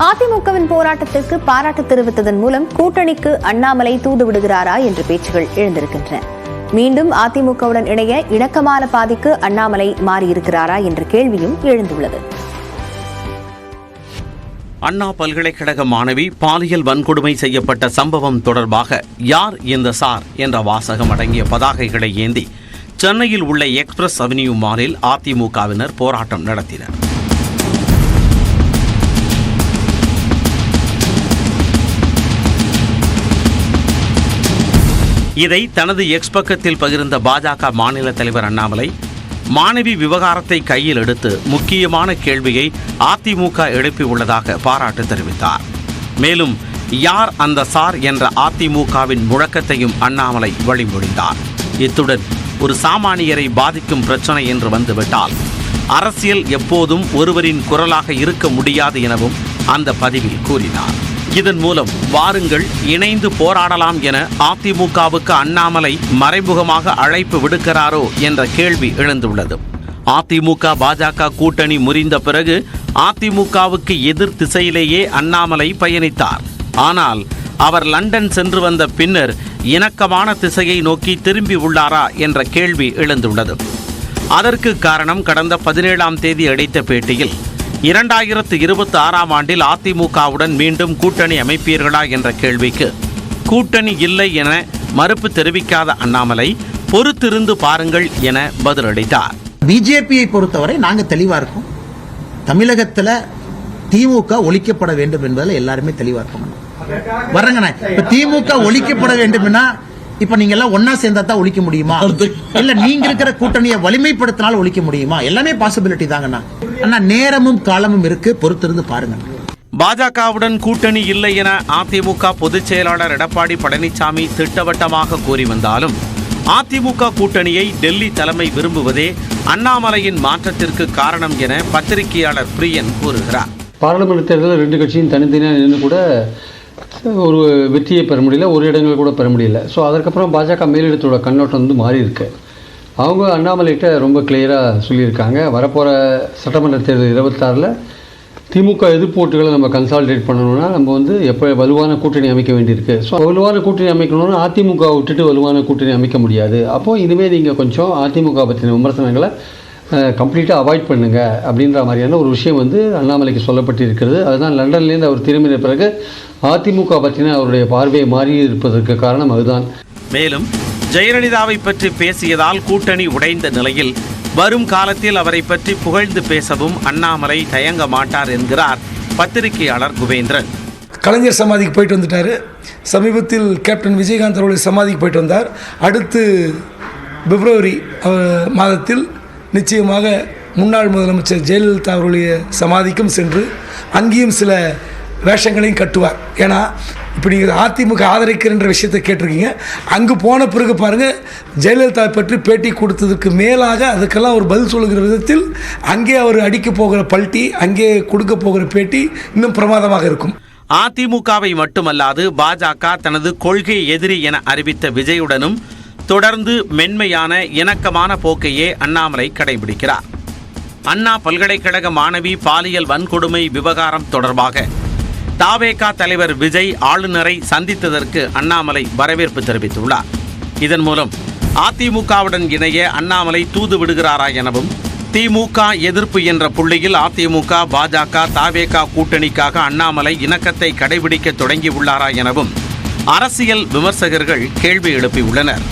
அதிமுகவின் போராட்டத்திற்கு பாராட்டு தெரிவித்ததன் மூலம் கூட்டணிக்கு அண்ணாமலை தூதுவிடுகிறாரா என்ற பேச்சுகள் எழுந்திருக்கின்றன. மீண்டும் அதிமுகவுடன் இணைய இணக்கமான பாதைக்கு அண்ணாமலை மாறியிருக்கிறாரா என்ற கேள்வியும் எழுந்துள்ளது. அண்ணா பல்கலைக்கழக மாணவி பாலியல் வன்கொடுமை செய்யப்பட்ட சம்பவம் தொடர்பாக யார் இந்த சார் என்ற வாசகம் அடங்கிய பதாகைகளை ஏந்தி சென்னையில் உள்ள எக்ஸ்பிரஸ் அவென்யூ மாலில் அதிமுகவினர் போராட்டம் நடத்தினர். இதை தனது எக்ஸ் பக்கத்தில் பகிர்ந்த பாஜக மாநில தலைவர் அண்ணாமலை, மாணவி விவகாரத்தை கையில் எடுத்து முக்கியமான கேள்வியை அதிமுக எழுப்பியுள்ளதாக பாராட்டு தெரிவித்தார். மேலும் யார் அந்த சார் என்ற அதிமுகவின் முழக்கத்தையும் அண்ணாமலை வழிமொழிந்தார். இத்துடன் ஒரு சாமானியரை பாதிக்கும் பிரச்சனை என்று வந்துவிட்டால் அரசியல் எப்போதும் ஒருவரின் குரலாக இருக்க முடியாது எனவும் அந்த பதிவில் கூறினார். இதன் மூலம் வாருங்கள் இணைந்து போராடலாம் என அதிமுகவுக்கு அண்ணாமலை மறைமுகமாக அழைப்பு விடுக்கிறாரோ என்ற கேள்வி எழுந்துள்ளது. அதிமுக பாஜக கூட்டணி முறிந்த பிறகு அதிமுகவுக்கு எதிர் திசையிலேயே அண்ணாமலை பயணித்தார். ஆனால் அவர் லண்டன் சென்று வந்த பின்னர் இணக்கமான திசையை நோக்கி திரும்பி உள்ளாரா என்ற கேள்வி எழுந்துள்ளது. அதற்கு காரணம் கடந்த 17ஆம் தேதி அளித்த பேட்டியில் 2026ஆம் ஆண்டில் அதிமுகவுடன் மீண்டும் கூட்டணி அமைப்பீர்களா என்ற கேள்விக்கு கூட்டணி இல்லை என மறுப்பு தெரிவிக்காத அண்ணாமலை பொறுத்திருந்து பாருங்கள் என பதிலளித்தார். பிஜேபியை பொறுத்தவரை நாங்க தெளிவா இருக்கோம். தமிழகத்தில் திமுக ஒழிக்கப்பட வேண்டும் என்பதில் எல்லாருமே தெளிவா இருக்கோம். வர்றங்கண்ணா, இப்ப திமுக ஒழிக்கப்பட வேண்டும்னா இப்ப நீங்க எல்லாம் ஒன்னா சேர்ந்தா தான் ஒழிக்க முடியுமா? இல்ல நீங்க இருக்கிற கூட்டணியை வலிமைப்படுத்தினாலும் ஒழிக்க முடியுமா? எல்லாமே பாசிபிலிட்டி தாங்கண்ணா. ஆனா நேரமும் காலமும் இருக்கு, பொறுத்திருந்து பாருங்க. பாஜகவுடன் கூட்டணி இல்லை என அதிமுக பொதுச் செயலாளர் எடப்பாடி பழனிசாமி திட்டவட்டமாக கூறி வந்தாலும் அதிமுக கூட்டணியை டெல்லி தலைமை விரும்புவதே அண்ணாமலையின் மாற்றத்திற்கு காரணம் என பத்திரிகையாளர் பிரியன் கூறுகிறார். பாராளுமன்ற தேர்தலில் 2 கட்சியும் தனித்தனியாக நின்று கூட ஒரு வெற்றியை பெற முடியல, ஒரு இடங்கள் கூட பெற முடியல. ஸோ அதற்கப்புறம் பாஜக மேலிடத்தோட கண்ணோட்டம் வந்து மாறி இருக்கு. அவங்க அண்ணாமலைகிட்ட ரொம்ப கிளியராக சொல்லியிருக்காங்க, வரப்போகிற சட்டமன்ற தேர்தல் 26ல் திமுக எதிர்ப்பு ஓட்டுகளை நம்ம கன்சாலிடேட் பண்ணணும்னா நம்ம வந்து எப்போ வலுவான கூட்டணி அமைக்க வேண்டியிருக்கு. ஸோ வலுவான கூட்டணி அமைக்கணும்னா அதிமுக விட்டுட்டு வலுவான கூட்டணி அமைக்க முடியாது. அப்போது இனிமேல் நீங்கள் கொஞ்சம் அதிமுக பற்றின விமர்சனங்களை கம்ப்ளீட்டாக அவாய்ட் பண்ணுங்க அப்படின்ற மாதிரியான ஒரு விஷயம் வந்து அண்ணாமலைக்கு சொல்லப்பட்டிருக்கிறது. அதுதான் லண்டன்லேருந்து அவர் திரும்பின பிறகு அதிமுக பற்றின அவருடைய பார்வையை மாறி இருப்பதற்கு காரணம் அதுதான். மேலும் ஜெயலலிதாவை பற்றி பேசியதால் கூட்டணி உடைந்த நிலையில் வரும் காலத்தில் அவரை பற்றி புகழ்ந்து பேசவும் அண்ணாமலை தயங்க மாட்டார் என்கிறார் பத்திரிகையாளர் குபேந்திரன். கலைஞர் சமாதிக்கு போயிட்டு வந்துட்டார். சமீபத்தில் கேப்டன் விஜயகாந்த் அவருடைய சமாதிக்கு போயிட்டு வந்தார். அடுத்து பிப்ரவரி மாதத்தில் நிச்சயமாக முன்னாள் முதலமைச்சர் ஜெயலலிதா அவருடைய சமாதிக்கும் சென்று அங்கேயும் சில வேஷங்களையும் கட்டுவார். ஏன்னா இப்போ நீங்கள் அதிமுக ஆதரிக்கின்ற விஷயத்தை கேட்டிருக்கீங்க. அங்கே போன பிறகு பாருங்கள், ஜெயலலிதாவை பற்றி பேட்டி கொடுத்ததுக்கு மேலாக அதுக்கெல்லாம் ஒரு பதில் சொல்லுகிற விதத்தில் அங்கே அவர் அடிக்க போகிற பல்ட்டி, அங்கே கொடுக்க போகிற பேட்டி இன்னும் பிரமாதமாக இருக்கும். அதிமுகவை மட்டுமல்லாது பாஜக தனது கொள்கை எதிரி என அறிவித்த விஜயுடனும் தொடர்ந்து மென்மையான இணக்கமான போக்கையே அண்ணாமலை கடைபிடிக்கிறார். அண்ணா பல்கலைக்கழக மாணவி பாலியல் வன்கொடுமை விவகாரம் தொடர்பாக தவேக தலைவர் விஜய் ஆளுநரை சந்தித்ததற்கு அண்ணாமலை வரவேற்பு தெரிவித்துள்ளார். இதன் மூலம் அதிமுகவுடன் இணைய அண்ணாமலை தூது விடுகிறாரா எனவும், திமுக எதிர்ப்பு என்ற புள்ளியில் அதிமுக பாஜக தவேக கூட்டணிக்காக அண்ணாமலை இணக்கத்தை கடைபிடிக்க தொடங்கியுள்ளாரா எனவும் அரசியல் விமர்சகர்கள் கேள்வி எழுப்பியுள்ளனர்.